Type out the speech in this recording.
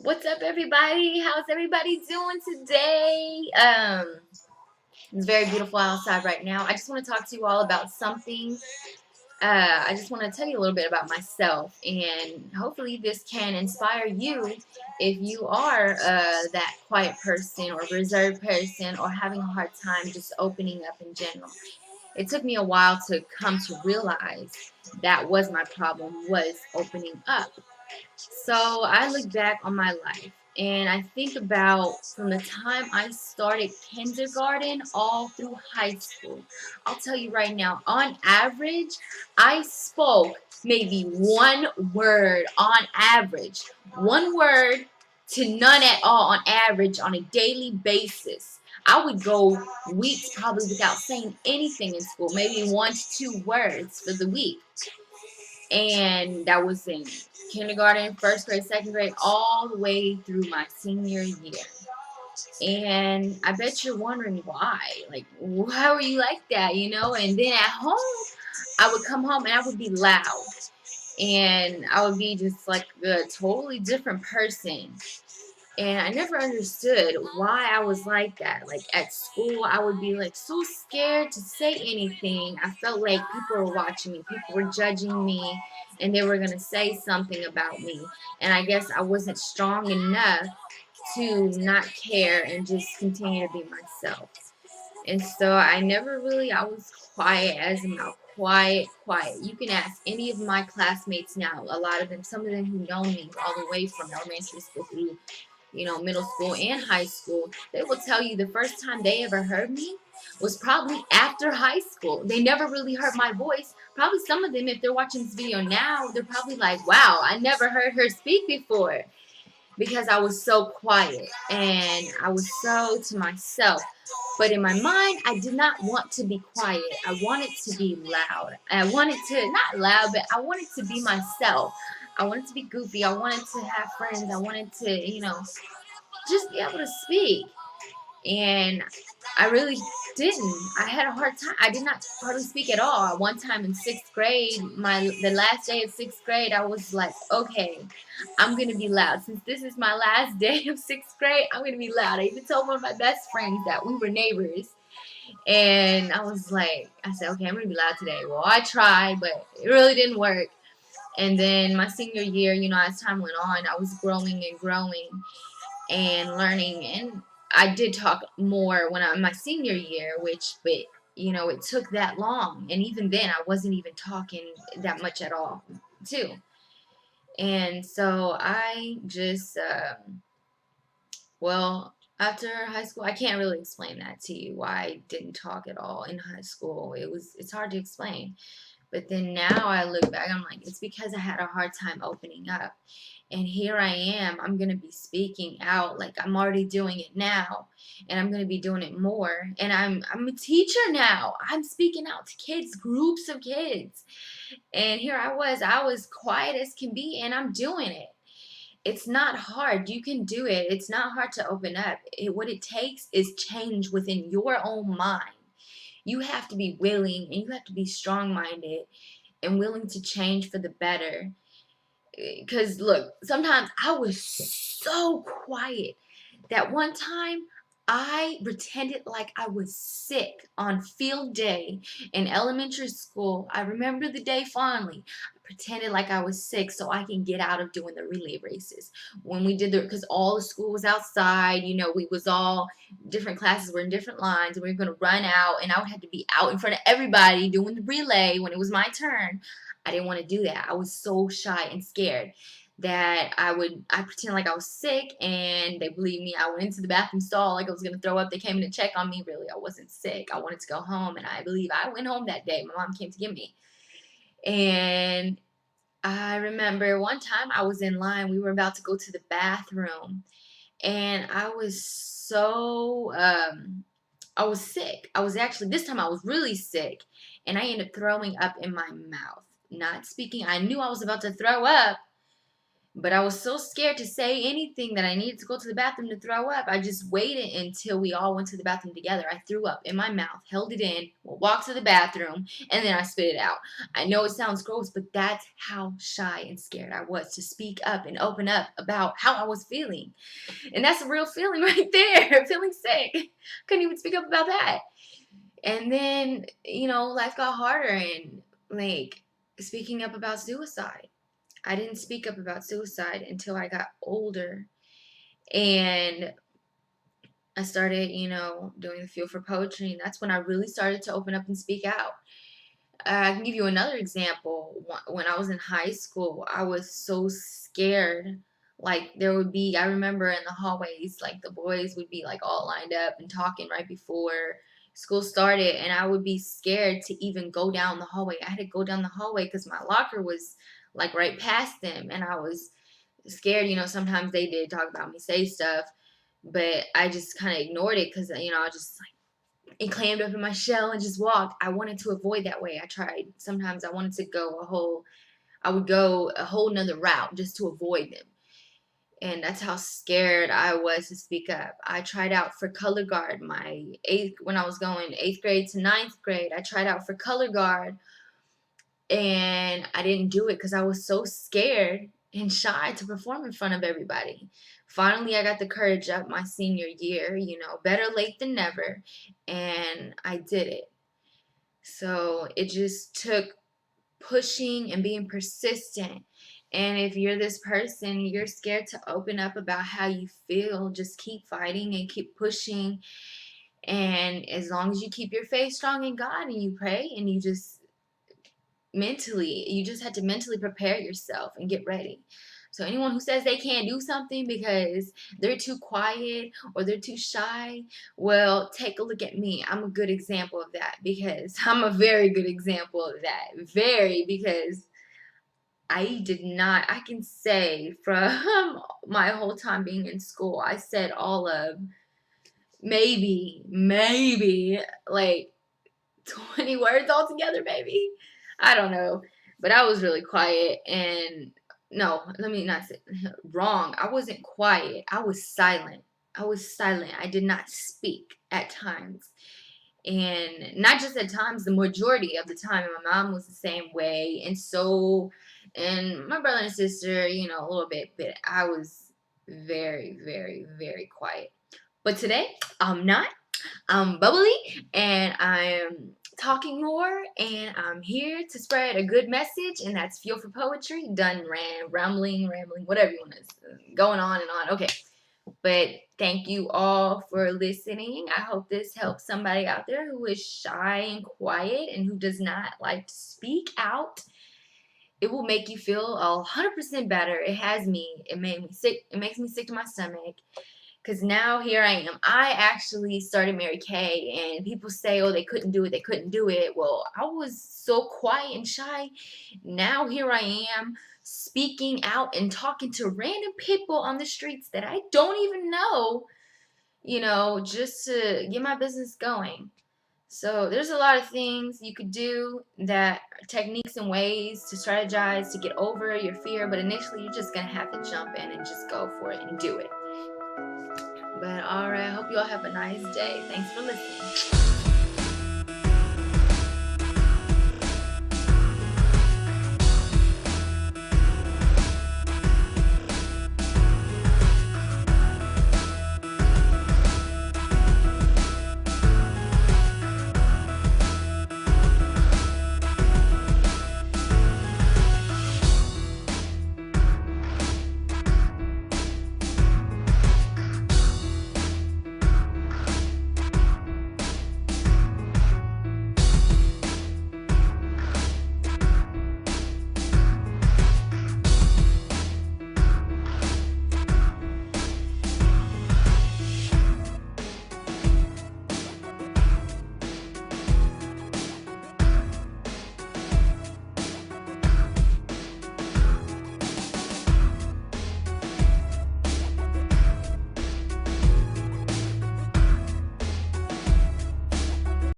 What's up, everybody? How's everybody doing today? It's very beautiful outside right now. I just want to talk to you all about something. I just want to tell you a little bit about myself, and hopefully, this can inspire you if you are that quiet person or reserved person or having a hard time just opening up in general. It took me a while to come to realize that was my problem, was opening up. So I look back on my life and I think about from the time I started kindergarten all through high school. I'll tell you right now, on average, I spoke maybe one word on average, one word to none at all on average on a daily basis. I would go weeks probably without saying anything in school, maybe 1 to 2 words for the week. And that was in kindergarten, first grade, second grade, all the way through my senior year. And I bet you're wondering why. Like, why were you like that, And then at home, I would come home and I would be loud. And I would be just like a totally different person. And I never understood why I was like that. Like at school, I would be like so scared to say anything. I felt like people were watching me, people were judging me, and they were going to say something about me. And I guess I wasn't strong enough to not care and just continue to be myself. And so I was quiet as a mouse, quiet, quiet. You can ask any of my classmates now, a lot of them, some of them who know me all the way from elementary school through middle school and high school, they will tell you the first time they ever heard me was probably after high school. They never really heard my voice. Probably some of them, if they're watching this video now, they're probably like, wow, I never heard her speak before because I was so quiet and I was so to myself. But in my mind, I did not want to be quiet. I wanted to be loud. I wanted to, not loud, but I wanted to be myself. I wanted to be goofy. I wanted to have friends. I wanted to, just be able to speak. And I really didn't. I had a hard time. I did not hardly speak at all. One time in sixth grade, the last day of sixth grade, I was like, okay, I'm gonna be loud. Since this is my last day of sixth grade, I'm gonna be loud. I even told one of my best friends that we were neighbors. And I said, okay, I'm gonna be loud today. Well, I tried, but it really didn't work. And then my senior year, as time went on, I was growing and growing and learning, and I did talk more when I my senior year, but it took that long, and even then I wasn't even talking that much at all too. And so I just well, after high school, I can't really explain that to you why I didn't talk at all in high school. It's hard to explain. But then now I look back, I'm like, it's because I had a hard time opening up. And here I am. I'm going to be speaking out like I'm already doing it now. And I'm going to be doing it more. And I'm a teacher now. I'm speaking out to kids, groups of kids. And here I was quiet as can be, and I'm doing it. It's not hard. You can do it. It's not hard to open up. What it takes is change within your own mind. You have to be willing and you have to be strong minded and willing to change for the better. Because look, sometimes I was so quiet that one time I pretended like I was sick on field day in elementary school. I remember the day fondly. I pretended like I was sick so I can get out of doing the relay races. When we did because all the school was outside, we was all different classes were in different lines and we were going to run out, and I would have to be out in front of everybody doing the relay when it was my turn. I didn't want to do that. I was so shy and scared that I pretend like I was sick, and they believed me. I went into the bathroom stall like I was gonna throw up. They came in to check on me. Really, I wasn't sick. I wanted to go home, and I believe I went home that day. My mom came to get me, and I remember one time I was in line. We were about to go to the bathroom, and I was sick. I was actually, this time I was really sick, and I ended up throwing up in my mouth. Not speaking. I knew I was about to throw up, But I was so scared to say anything that I needed to go to the bathroom to throw up. I just waited until we all went to the bathroom together. I threw up in my mouth, held it in, walked to the bathroom, and then I spit it out. I know it sounds gross, but that's how shy and scared I was to speak up and open up about how I was feeling. And that's a real feeling right there, feeling sick. Couldn't even speak up about that. And then, life got harder and like speaking up about suicide. I didn't speak up about suicide until I got older. And I started, doing the Fuel for Poetry. And that's when I really started to open up and speak out. I can give you another example. When I was in high school, I was so scared. Like, I remember in the hallways, like, the boys would be, like, all lined up and talking right before school started. And I would be scared to even go down the hallway. I had to go down the hallway because my locker was, like, right past them. And I was scared. Sometimes they did talk about me, say stuff. But I just kind of ignored it because, I just, like, and clammed up in my shell and just walked. I wanted to avoid that way. I tried. Sometimes I wanted to I would go a whole nother route just to avoid them. And that's how scared I was to speak up. I tried out for color guard when I was going 8th grade to 9th grade. I tried out for color guard and I didn't do it because I was so scared and shy to perform in front of everybody. Finally, I got the courage up my senior year, better late than never, and I did it. So it just took pushing and being persistent. And if you're this person, you're scared to open up about how you feel, just keep fighting and keep pushing. And as long as you keep your faith strong in God and you pray and you just have to mentally prepare yourself and get ready. So anyone who says they can't do something because they're too quiet or they're too shy, well, take a look at me. I'm a good example of that because I'm a very good example of that. Because I can say from my whole time being in school, I said all of maybe like 20 words altogether, maybe. I don't know. But I was really quiet and no, let me not say wrong. I wasn't quiet. I was silent. I did not speak at times. And not just at times, the majority of the time. And my mom was the same way. And my brother and sister, a little bit, but I was very, very, very quiet. But today, I'm not. I'm bubbly and I'm talking more and I'm here to spread a good message, and that's Fuel for Poetry. Done rambling, whatever you want to going on and on. Okay. But thank you all for listening. I hope this helps somebody out there who is shy and quiet and who does not like to speak out. It will make you feel 100% better. It has me. It made me sick. It makes me sick to my stomach. Because now here I am. I actually started Mary Kay, and people say, oh, they couldn't do it. Well, I was so quiet and shy. Now here I am speaking out and talking to random people on the streets that I don't even know, just to get my business going. So there's a lot of things you could do, that techniques and ways to strategize to get over your fear, but initially you're just going to have to jump in and just go for it and do it. But alright, I hope you all have a nice day. Thanks for listening.